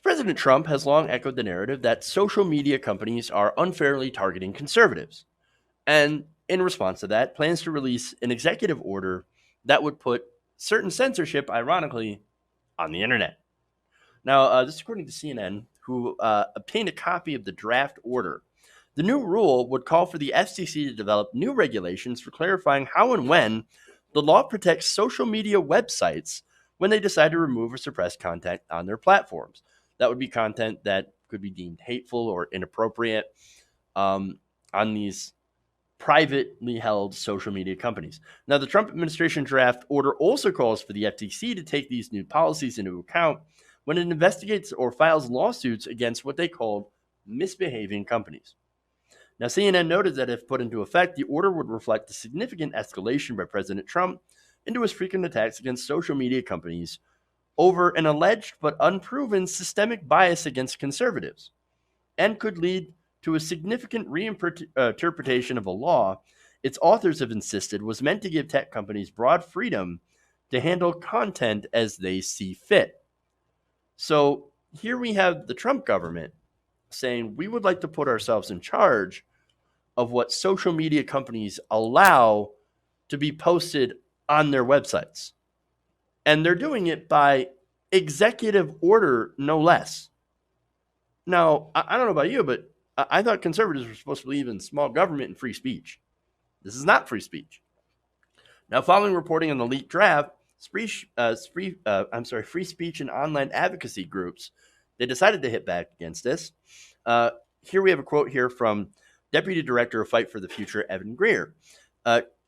President Trump has long echoed the narrative that social media companies are unfairly targeting conservatives. And in response to that, plans to release an executive order that would put certain censorship, ironically, on the internet. Now, this is according to CNN, who obtained a copy of the draft order. The new rule would call for the FCC to develop new regulations for clarifying how and when the law protects social media websites when they decide to remove or suppress content on their platforms. That would be content that could be deemed hateful or inappropriate on these privately held social media companies. Now, the Trump administration draft order also calls for the FTC to take these new policies into account when it investigates or files lawsuits against what they called misbehaving companies. Now, CNN noted that if put into effect, the order would reflect a significant escalation by President Trump into his frequent attacks against social media companies over an alleged but unproven systemic bias against conservatives, and could lead to a significant reinterpretation of a law its authors have insisted was meant to give tech companies broad freedom to handle content as they see fit. So here we have the Trump government saying we would like to put ourselves in charge of what social media companies allow to be posted on their websites. And they're doing it by executive order, no less. Now, I don't know about you, but I thought conservatives were supposed to believe in small government and free speech. This is not free speech. Now, following reporting on the leaked draft, free speech and online advocacy groups, they decided to hit back against this. Here we have a quote here from Deputy Director of Fight for the Future, Evan Greer.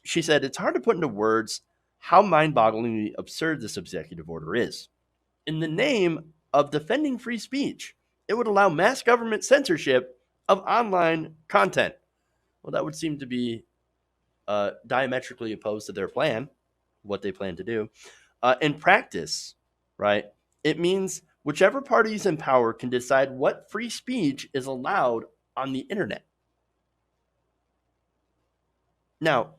She said, "It's hard to put into words how mind-bogglingly absurd this executive order is. In the name of defending free speech, it would allow mass government censorship of online content." Well, that would seem to be diametrically opposed to their plan, what they plan to do. In practice, right, it means whichever party is in power can decide what free speech is allowed on the internet. Now,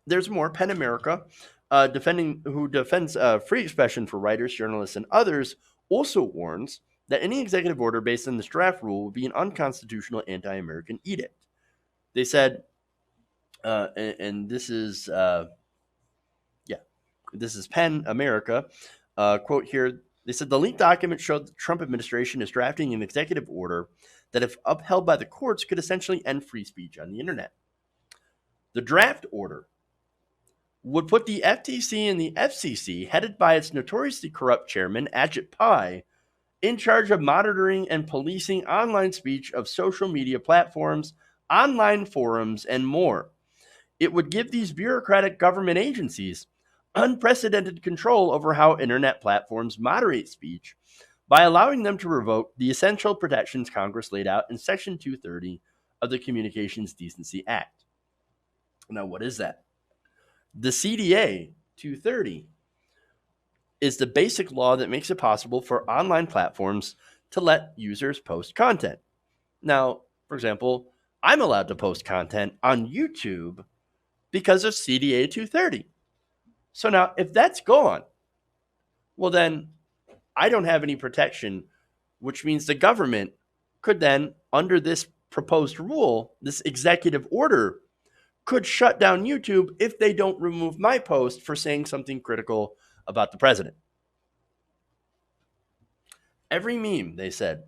there's more. PEN America, who defends free expression for writers, journalists, and others, also warns that any executive order based on this draft rule would be an unconstitutional anti-American edict. They said, and this is PEN America, quote here. They said the leaked document showed the Trump administration is drafting an executive order that, if upheld by the courts, could essentially end free speech on the internet. The draft order would put the FTC and the FCC, headed by its notoriously corrupt chairman, Ajit Pai, in charge of monitoring and policing online speech of social media platforms, online forums, and more. It would give these bureaucratic government agencies unprecedented control over how internet platforms moderate speech by allowing them to revoke the essential protections Congress laid out in Section 230 of the Communications Decency Act. Now, what is that? The CDA 230 is the basic law that makes it possible for online platforms to let users post content. Now, for example, I'm allowed to post content on YouTube because of CDA 230. So now, if that's gone, well then, I don't have any protection, which means the government could then, under this proposed rule, this executive order, could shut down YouTube if they don't remove my post for saying something critical about the president. Every meme, they said,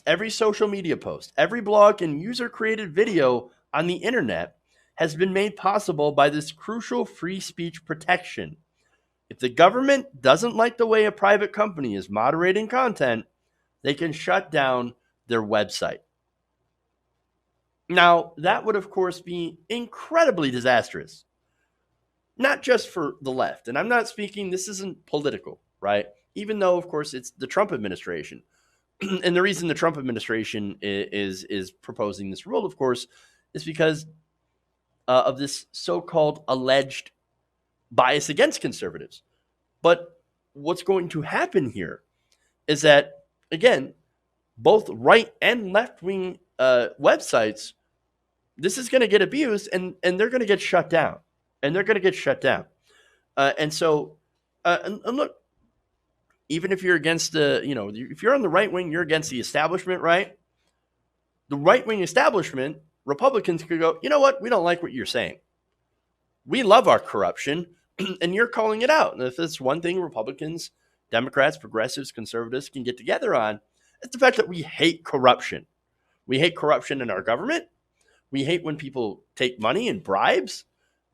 every social media post, every blog and user-created video on the internet has been made possible by this crucial free speech protection. If the government doesn't like the way a private company is moderating content, they can shut down their website. Now, that would, of course, be incredibly disastrous, not just for the left. And I'm not speaking, this isn't political, right? Even though, of course, it's the Trump administration. And the reason the Trump administration is proposing this rule, of course, is because of this so-called alleged bias against conservatives. But what's going to happen here is that, again, both right and left-wing websites, this is going to get abused, and they're going to get shut down. And they're going to get shut down. And look, even if you're against if you're on the right wing, you're against the establishment, right? The right wing establishment, Republicans could go, you know what? We don't like what you're saying. We love our corruption, and you're calling it out. And if it's one thing Republicans, Democrats, progressives, conservatives can get together on, it's the fact that we hate corruption. We hate corruption in our government. We hate when people take money and bribes.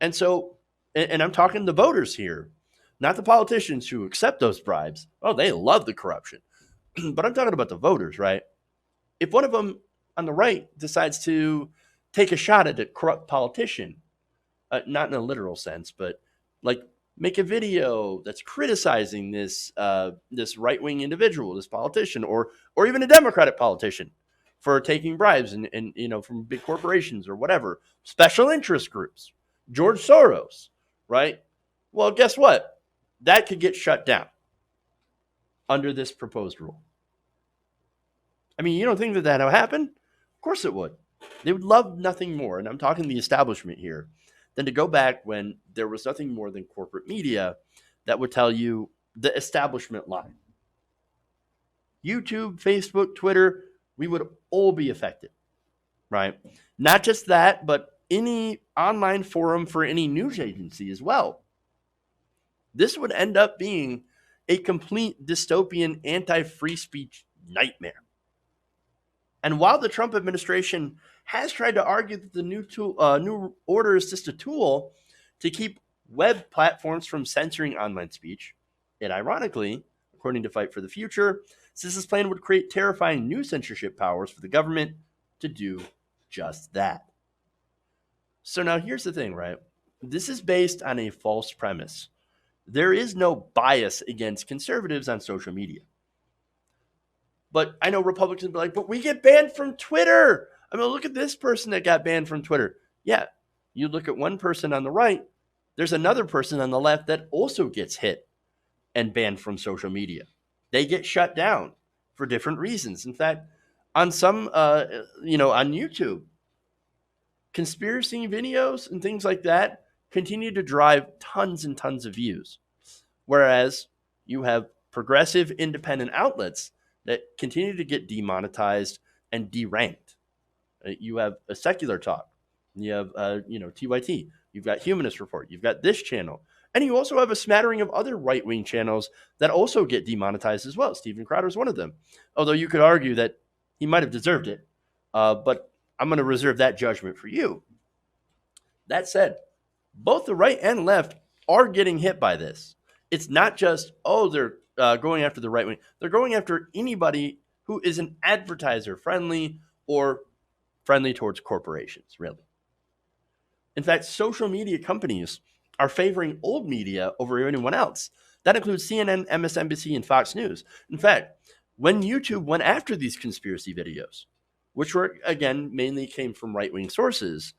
And so, and I'm talking the voters here, not the politicians who accept those bribes. Oh, they love the corruption. But I'm talking about the voters, right? If one of them on the right decides to take a shot at a corrupt politician, not in a literal sense, but like make a video that's criticizing this right wing individual, this politician, or even a Democratic politician for taking bribes and from big corporations or whatever, special interest groups, George Soros, right? Well, guess what? That could get shut down under this proposed rule. I mean, you don't think that will happen? Of course it would. They would love nothing more, and I'm talking the establishment here, than to go back when there was nothing more than corporate media that would tell you the establishment line. YouTube, Facebook, Twitter, we would all be affected, right? Not just that, but any online forum for any news agency as well. This would end up being a complete dystopian anti-free speech nightmare. And while the Trump administration has tried to argue that the new order is just a tool to keep web platforms from censoring online speech, it ironically, according to Fight for the Future, says this plan would create terrifying new censorship powers for the government to do just that. So now here's the thing, right? This is based on a false premise. There is no bias against conservatives on social media. But I know Republicans be like, but we get banned from Twitter. I mean, look at this person that got banned from Twitter. Yeah, you look at one person on the right, there's another person on the left that also gets hit and banned from social media. They get shut down for different reasons. In fact, on some, on YouTube, conspiracy videos and things like that continue to drive tons and tons of views. Whereas you have progressive independent outlets that continue to get demonetized and deranked. You have a secular talk. You have, TYT. You've got Humanist Report. You've got this channel. And you also have a smattering of other right-wing channels that also get demonetized as well. Steven Crowder is one of them. Although you could argue that he might have deserved it. But I'm going to reserve that judgment for you. That said, both the right and left are getting hit by this. It's not just, they're going after the right wing. They're going after anybody who is an advertiser friendly or friendly towards corporations, really. In fact, social media companies are favoring old media over anyone else. That includes CNN, MSNBC, and Fox News. In fact, when YouTube went after these conspiracy videos, which were, again, mainly came from right-wing sources,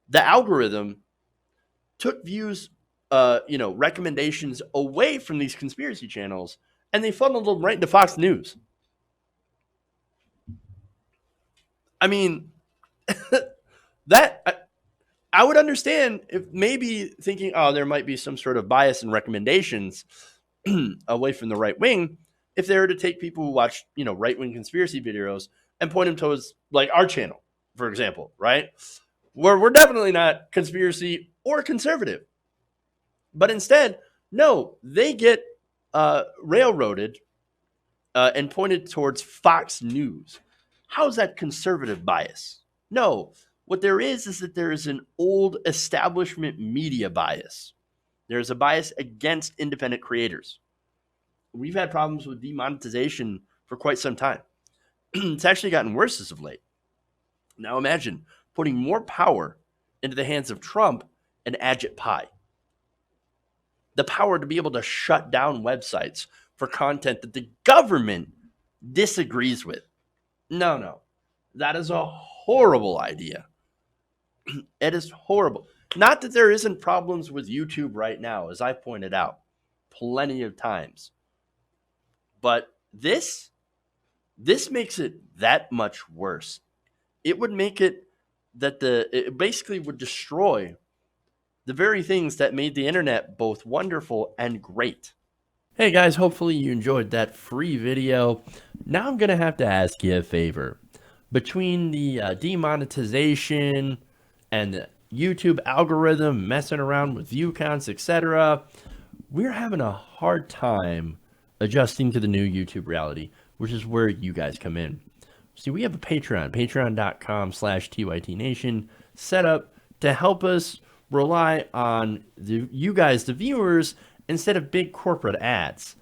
the algorithm took views recommendations away from these conspiracy channels, and they funneled them right into Fox News. I mean, that I would understand if maybe thinking, there might be some sort of bias in recommendations away from the right wing, if they were to take people who watch, right-wing conspiracy videos and point them towards like our channel, for example, right? Where we're definitely not conspiracy or conservative. But instead, no, they get railroaded and pointed towards Fox News. How's that conservative bias? No, what there is that there is an old establishment media bias. There's a bias against independent creators. We've had problems with demonetization for quite some time. It's actually gotten worse as of late. Now imagine putting more power into the hands of Trump and Ajit Pai. The power to be able to shut down websites for content that the government disagrees with. No. That is a horrible idea. It is horrible. Not that there isn't problems with YouTube right now, as I've pointed out plenty of times. But this makes it that much worse. It would make it that it basically would destroy the very things that made the internet both wonderful and great. Hey guys, hopefully you enjoyed that free video. Now I'm going to have to ask you a favor. Between the demonetization and the YouTube algorithm messing around with view counts, etc., we're having a hard time adjusting to the new YouTube reality, which is where you guys come in. See, we have a Patreon, patreon.com/TYTNation, set up to help us rely on you guys, the viewers, instead of big corporate ads.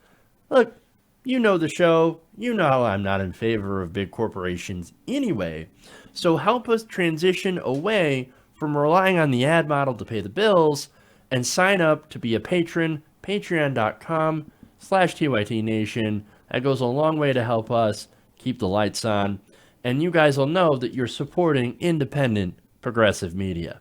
Look, you know the show. You know how I'm not in favor of big corporations anyway. So help us transition away from relying on the ad model to pay the bills and sign up to be a patron, patreon.com/TYTNation. That goes a long way to help us keep the lights on. And you guys will know that you're supporting independent progressive media.